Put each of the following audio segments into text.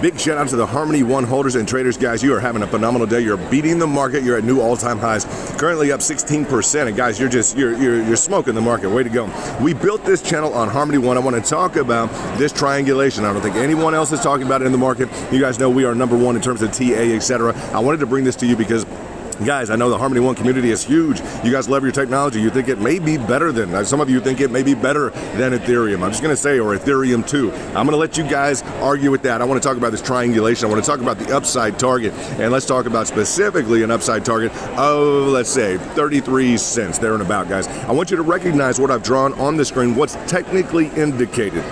Big shout out to the Harmony One holders and traders, guys. You are having a phenomenal day. You're beating the market. You're at new all-time highs. Currently up 16%. And guys, you're smoking the market. Way to go. We built this channel on Harmony One. I want to talk about this triangulation. I don't think anyone else is talking about it in the market. You guys know we are number one in terms of TA, etc. I wanted to bring this to you because, guys, I know the Harmony One community is huge. You guys love your technology. You think it may be better than, some of you think it may be better than Ethereum. I'm just going to say, or Ethereum 2. I'm going to let you guys argue with that. I want to talk about this triangulation. I want to talk about the upside target. And let's talk about specifically an upside target of, let's say, 33 cents, there and about, guys. I want you to recognize what I've drawn on the screen, what's technically indicated.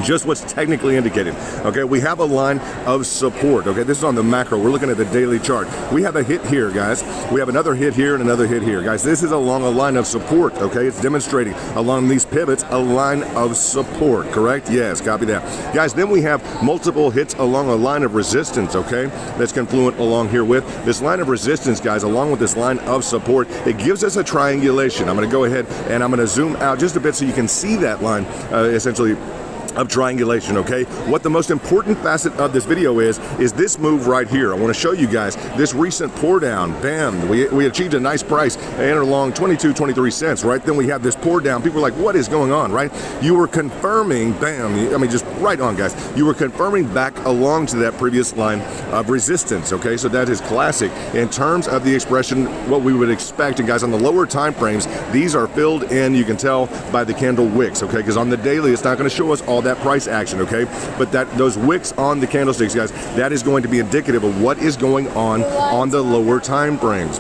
Just what's technically indicated. Okay, we have a line of support. Okay, this is on the macro. We're looking at the daily chart. We have a hit here, guys. We have another hit here and another hit here. Guys, this is along a line of support. Okay, it's demonstrating along these pivots a line of support, correct? Yes, copy that. Guys, then we have multiple hits along a line of resistance, okay? That's confluent along here with this line of resistance, guys, along with this line of support. It gives us a triangulation. I'm going to go ahead and I'm going to zoom out just a bit so you can see that line essentially of triangulation, okay? What the most important facet of this video is this move right here. I want to show you guys this recent pour down. Bam, we achieved a nice price and along 23 cents, right? Then we have this pour down. People are like, what is going on, right? You were confirming, bam, I mean, just right on, guys. You were confirming back along to that previous line of resistance, okay? So that is classic. In terms of the expression, what we would expect, and guys, on the lower time frames, these are filled in, you can tell by the candle wicks, okay? Because on the daily, it's not going to show us all that price action, okay? But those wicks on the candlesticks, guys, that is going to be indicative of what is going on the lower time frames.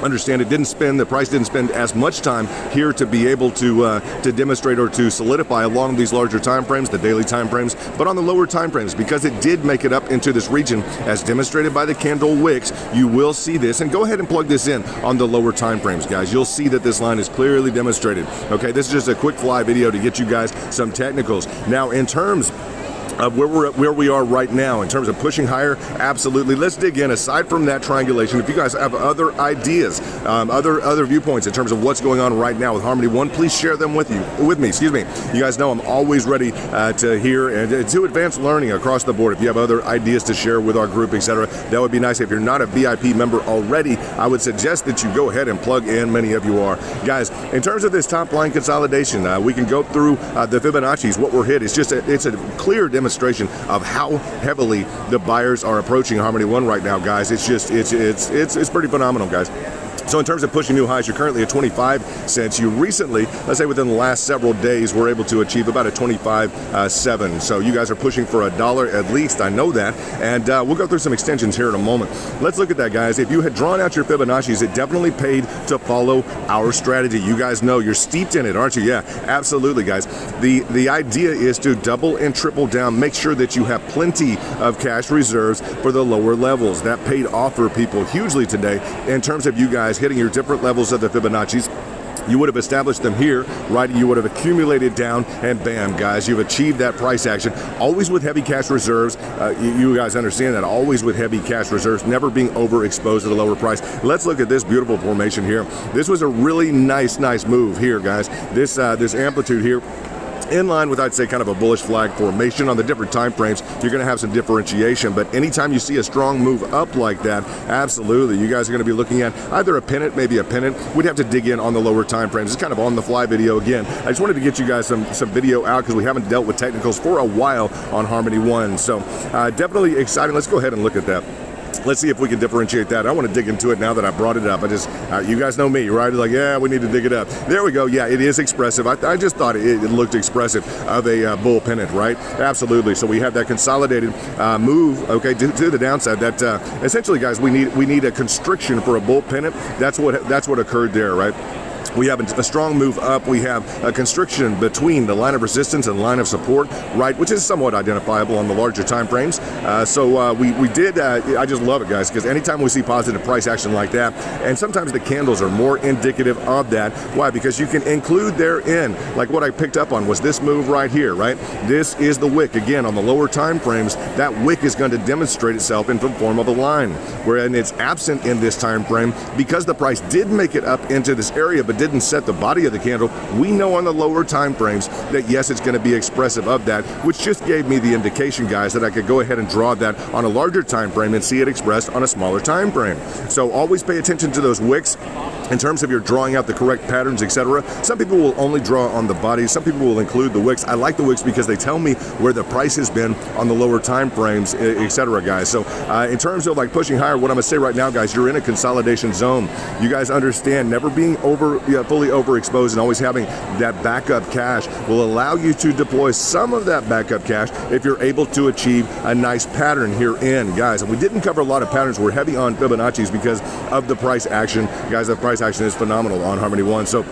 Understand the price didn't spend as much time here to be able to demonstrate or to solidify along these larger time frames, the daily time frames, but on the lower time frames, because it did make it up into this region as demonstrated by the candle wicks, you will see this, and go ahead and plug this in on the lower time frames, guys. You'll see that this line is clearly demonstrated. Okay, this is just a quick fly video to get you guys some technicals. Now, in terms of where we are right now in terms of pushing higher, absolutely. Let's dig in. Aside from that triangulation, if you guys have other ideas, other viewpoints in terms of what's going on right now with Harmony One, please share them with me. Excuse me. You guys know I'm always ready to hear and to advance learning across the board. If you have other ideas to share with our group, etc., that would be nice. If you're not a VIP member already, I would suggest that you go ahead and plug in. Many of you are, guys. In terms of this top line consolidation, we can go through the Fibonacci's. What we're hit. It's a clear demonstration of how heavily the buyers are approaching Harmony One right now, guys. It's pretty phenomenal, guys. So in terms of pushing new highs, you're currently at 25 cents. You recently, let's say within the last several days, were able to achieve about a 25.7. So you guys are pushing for $1 at least. I know that. And we'll go through some extensions here in a moment. Let's look at that, guys. If you had drawn out your Fibonacci's, it definitely paid to follow our strategy. You guys know you're steeped in it, aren't you? Yeah, absolutely, guys. The idea is to double and triple down. Make sure that you have plenty of cash reserves for the lower levels. That paid off for people hugely today in terms of you guys hitting your different levels of the Fibonacci's. You would have established them here, right? You would have accumulated down, and bam, guys, you've achieved that price action. Always with heavy cash reserves. You guys understand that. Always with heavy cash reserves, never being overexposed at a lower price. Let's look at this beautiful formation here. This was a really nice move here, guys. This amplitude here, in line with, I'd say, kind of a bullish flag formation on the different time frames, you're going to have some differentiation. But anytime you see a strong move up like that, absolutely, you guys are going to be looking at either a pennant, maybe a pennant. We'd have to dig in on the lower time frames. It's kind of on the fly video again. I just wanted to get you guys some video out because we haven't dealt with technicals for a while on Harmony One. So definitely exciting. Let's go ahead and look at that. Let's see if we can differentiate that. I want to dig into it now that I brought it up. You guys know me, right? Like, yeah, we need to dig it up. There we go. Yeah, it is expressive. I just thought it looked expressive of a bull pennant, right? Absolutely. So we have that consolidated move, okay, to the downside. That essentially, guys, we need a constriction for a bull pennant. That's what occurred there, right? We have a strong move up. We have a constriction between the line of resistance and line of support, right, which is somewhat identifiable on the larger time frames. We did, I just love it, guys, because anytime we see positive price action like that, and sometimes the candles are more indicative of that. Why? Because you can include therein, like what I picked up on was this move right here, right? This is the wick. Again, on the lower time frames, that wick is going to demonstrate itself in the form of a line, whereas it's absent in this time frame because the price did make it up into this area, but didn't set the body of the candle, we know on the lower time frames that yes, it's going to be expressive of that, which just gave me the indication, guys, that I could go ahead and draw that on a larger time frame and see it expressed on a smaller time frame. So always pay attention to those wicks in terms of you're drawing out the correct patterns, etc. Some people will only draw on the body. Some people will include the wicks. I like the wicks because they tell me where the price has been on the lower time frames, etc., guys. So in terms of like pushing higher, what I'm going to say right now, guys, you're in a consolidation zone. You guys understand never being fully overexposed and always having that backup cash will allow you to deploy some of that backup cash if you're able to achieve a nice pattern herein, guys. And we didn't cover a lot of patterns. We're heavy on Fibonacci's because of the price action, guys. The price action is phenomenal on Harmony One. So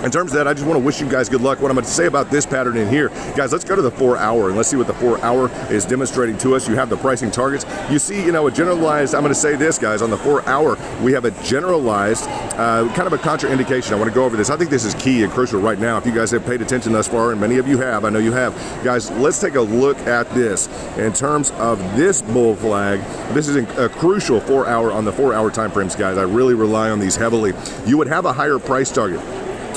in terms of that, I just want to wish you guys good luck. What I'm going to say about this pattern in here, guys, let's go to the 4 hour and let's see what the 4 hour is demonstrating to us. You have the pricing targets. You see, a generalized, I'm going to say this, guys, on the 4 hour, we have a generalized kind of a contraindication. I want to go over this. I think this is key and crucial right now. If you guys have paid attention thus far, and many of you have, I know you have, guys, let's take a look at this. In terms of this bull flag, this is a crucial 4 hour on the 4 hour time frames, guys. I really rely on these heavily. You would have a higher price target.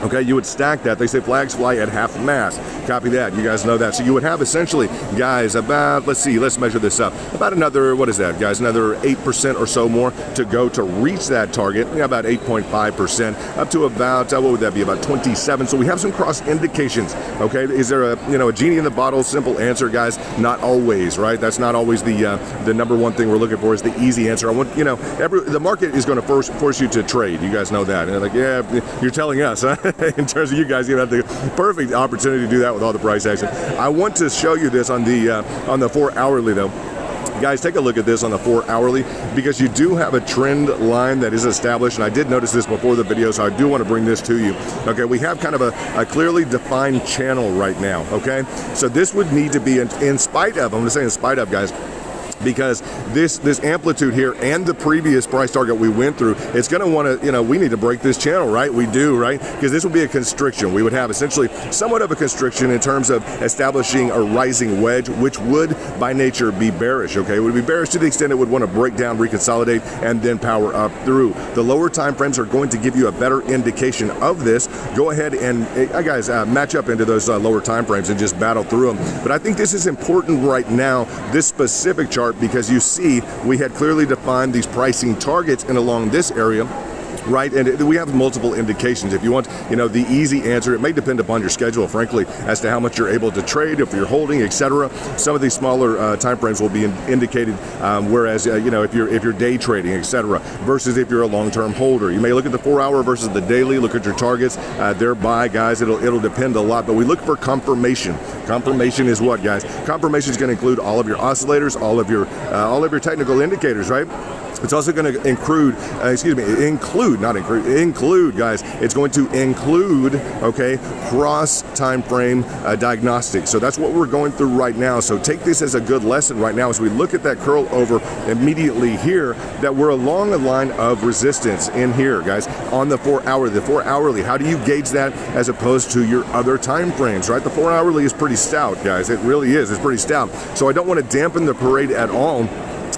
Okay, you would stack that. They say flags fly at half mast. Copy that. You guys know that. So you would have essentially, guys, about, let's measure this up. About another, what is that, guys? Another 8% or so more to go to reach that target. About 8.5%, up to about, what would that be? About 27. So we have some cross indications. Okay, is there a genie in the bottle? Simple answer, guys. Not always, right? That's not always the number one thing we're looking for is the easy answer. I want, the market is going to force you to trade. You guys know that. And like, yeah, you're telling us, huh? In terms of you guys, you have the perfect opportunity to do that with all the price action. I want to show you this on the 4 hourly though. Guys, take a look at this on the 4 hourly because you do have a trend line that is established, and I did notice this before the video, so I do want to bring this to you. Okay, we have kind of a clearly defined channel right now, okay? So this would need to be, in spite of, I'm going to say in spite of, guys, because this amplitude here and the previous price target we went through, it's going to want to, we need to break this channel, right? We do, right? Because this would be a constriction. We would have essentially somewhat of a constriction in terms of establishing a rising wedge, which would by nature be bearish, okay? It would be bearish to the extent it would want to break down, reconsolidate, and then power up through. The lower time frames are going to give you a better indication of this. Go ahead and, guys, match up into those lower time frames and just battle through them. But I think this is important right now, this specific chart, because you see we had clearly defined these pricing targets and along this area, right? And we have multiple indications. If you want, the easy answer, it may depend upon your schedule, frankly, as to how much you're able to trade, if you're holding, etc. Some of these smaller time frames will be indicated, whereas, if you're day trading, etc., versus if you're a long-term holder. You may look at the 4 hour versus the daily, look at your targets, thereby, guys, it'll depend a lot, but we look for confirmation. Confirmation is what, guys? Confirmation is going to include all of your oscillators, all of your technical indicators, right? It's also going to include, guys. It's going to include, okay, cross time frame diagnostics. So that's what we're going through right now. So take this as a good lesson right now as we look at that curl over immediately here, that we're along a line of resistance in here, guys, on the 4 hour, the 4 hourly. How do you gauge that as opposed to your other time frames, right? The 4 hourly is pretty stout, guys. It really is. It's pretty stout. So I don't want to dampen the parade at all,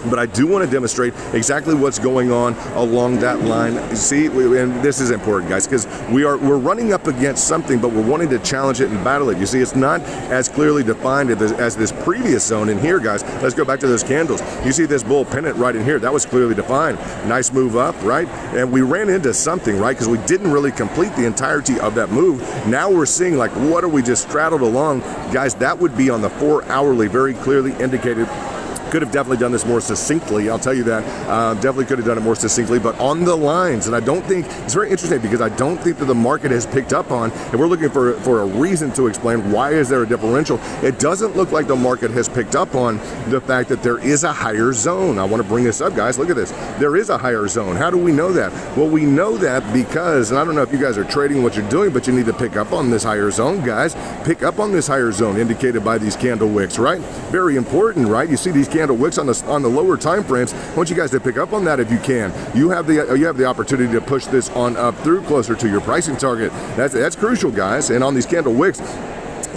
but I do want to demonstrate exactly what's going on along that line. You see, and this is important, guys, because we're running up against something, but we're wanting to challenge it and battle it. You see, it's not as clearly defined as this previous zone in here, guys. Let's go back to those candles. You see this bull pennant right in here. That was clearly defined. Nice move up, right? And we ran into something, right? Because we didn't really complete the entirety of that move. Now we're seeing, like, what are we just straddled along? Guys, that would be on the 4 hourly, very clearly indicated. Could have definitely done this more succinctly, I'll tell you that. Definitely could have done it more succinctly, but on the lines, and I don't think, it's very interesting because I don't think that the market has picked up on, and we're looking for a reason to explain why is there a differential. It doesn't look like the market has picked up on the fact that there is a higher zone. I want to bring this up, guys. Look at this. There is a higher zone. How do we know that? Well, we know that because, and I don't know if you guys are trading what you're doing, but you need to pick up on this higher zone, guys. Pick up on this higher zone indicated by these candle wicks, right? Very important, right? You see these candle wicks on the lower time frames. I want you guys to pick up on that if you can. You have the opportunity to push this on up through closer to your pricing target. That's crucial, guys. And on these candle wicks,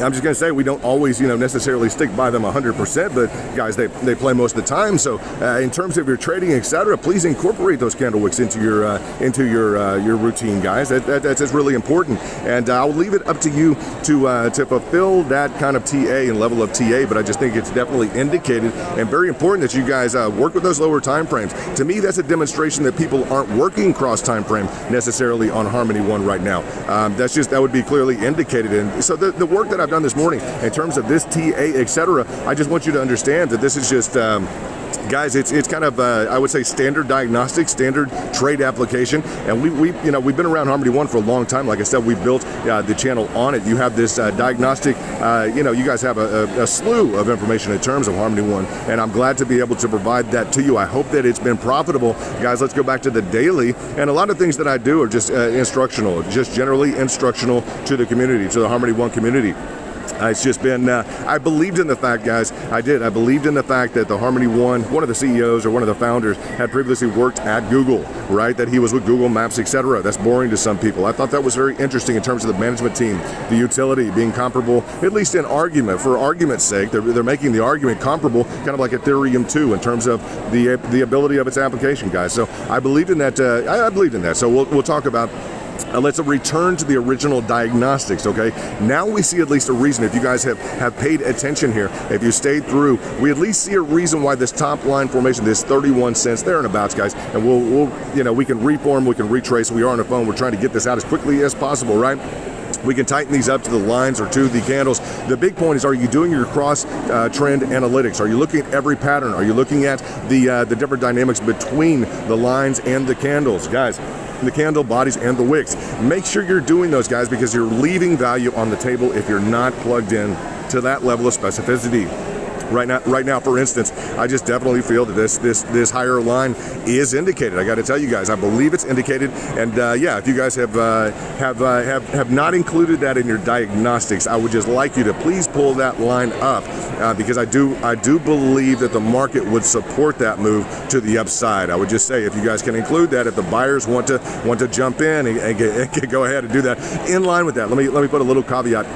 I'm just going to say we don't always, necessarily stick by them 100%, but guys, they play most of the time. So in terms of your trading, etc., please incorporate those candle wicks into your routine, guys. That's really important. And I'll leave it up to you to fulfill that kind of TA and level of TA. But I just think it's definitely indicated and very important that you guys work with those lower time frames. To me, that's a demonstration that people aren't working cross time frame necessarily on Harmony One right now. That would be clearly indicated. And so the work that I've done this morning in terms of this TA, etc., I just want you to understand that this is just guys, it's kind of I would say standard diagnostic, standard trade application, and we've been around Harmony One for a long time. Like I said, we built the channel on it. You have this diagnostic, you guys have a slew of information in terms of Harmony One, and I'm glad to be able to provide that to you. I hope that it's been profitable, guys. Let's go back to the daily, and a lot of things that I do are just instructional, just generally instructional to the community, to the Harmony One community. It's just been, I believed in the fact, guys, I believed in the fact that the Harmony One, one of the CEOs or one of the founders had previously worked at Google, right? That he was with Google Maps, etc. That's boring to some people. I thought that was very interesting in terms of the management team, the utility being comparable, at least in argument, for argument's sake. They're making the argument comparable, kind of like Ethereum 2 in terms of the ability of its application, guys. So I believed in that. I believed in that. So we'll talk about. Let's return to the original diagnostics, okay? Now we see at least a reason. If you guys have paid attention here, if you stayed through, we at least see a reason why this top line formation, this 31 cents, there and abouts, guys, and we'll we can reform, we can retrace. We are on the phone. We're trying to get this out as quickly as possible, right? We can tighten these up to the lines or to the candles. The big point is, are you doing your cross trend analytics? Are you looking at every pattern? Are you looking at the different dynamics between the lines and the candles, guys? The candle bodies and the wicks. Make sure you're doing those, guys, because you're leaving value on the table if you're not plugged in to that level of specificity. Right now, for instance, I just definitely feel that this higher line is indicated. I got to tell you guys, I believe it's indicated. And yeah, if you guys have not included that in your diagnostics, I would just like you to please pull that line up because I do believe that the market would support that move to the upside. I would just say if you guys can include that, if the buyers want to jump in and go ahead and do that in line with that. Let me put a little caveat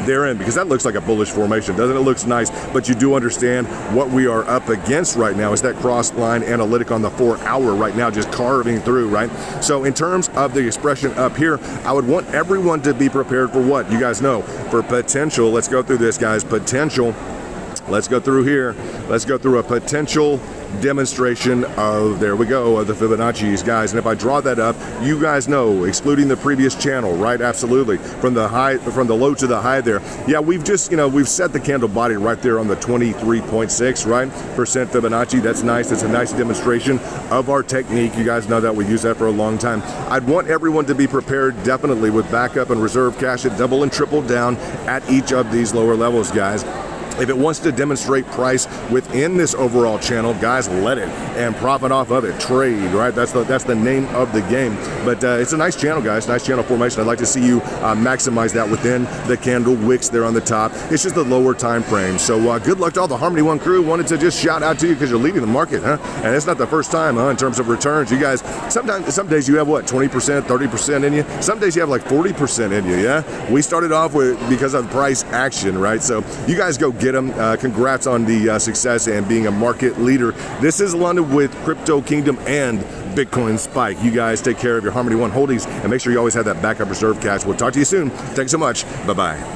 therein, because that looks like a bullish formation, doesn't it? Looks nice, but you do understand what we are up against right now is that cross line analytic on the 4 hour right now, just carving through, right? So in terms of the expression up here, I would want everyone to be prepared for what? You guys know, for potential. Let's go through this, guys. Potential. Let's go through here. Let's go through a potential demonstration of, there we go, of the Fibonacci's, guys. And if I draw that up, you guys know, excluding the previous channel, right? Absolutely. From the low to the high there. Yeah, we've just, we've set the candle body right there on the 23.6, right? % Fibonacci. That's nice. That's a nice demonstration of our technique. You guys know that we use that for a long time. I'd want everyone to be prepared definitely with backup and reserve cash at double and triple down at each of these lower levels, guys. If it wants to demonstrate price within this overall channel, guys, let it and profit off of it. Trade, right? That's the name of the game. But it's a nice channel, guys. Nice channel formation. I'd like to see you maximize that within the candle wicks there on the top. It's just the lower time frame. So good luck to all the Harmony One crew. Wanted to just shout out to you because you're leading the market, huh? And it's not the first time, huh? In terms of returns, you guys. Some days you have what, 20%, 30% in you. Some days you have like 40% in you. Yeah. We started off with because of price action, right? So you guys go get them. Congrats on the success and being a market leader. This is London with Crypto Kingdom and Bitcoin Spike. You guys take care of your Harmony One holdings and make sure you always have that backup reserve cash. We'll talk to you soon. Thanks so much. Bye-bye.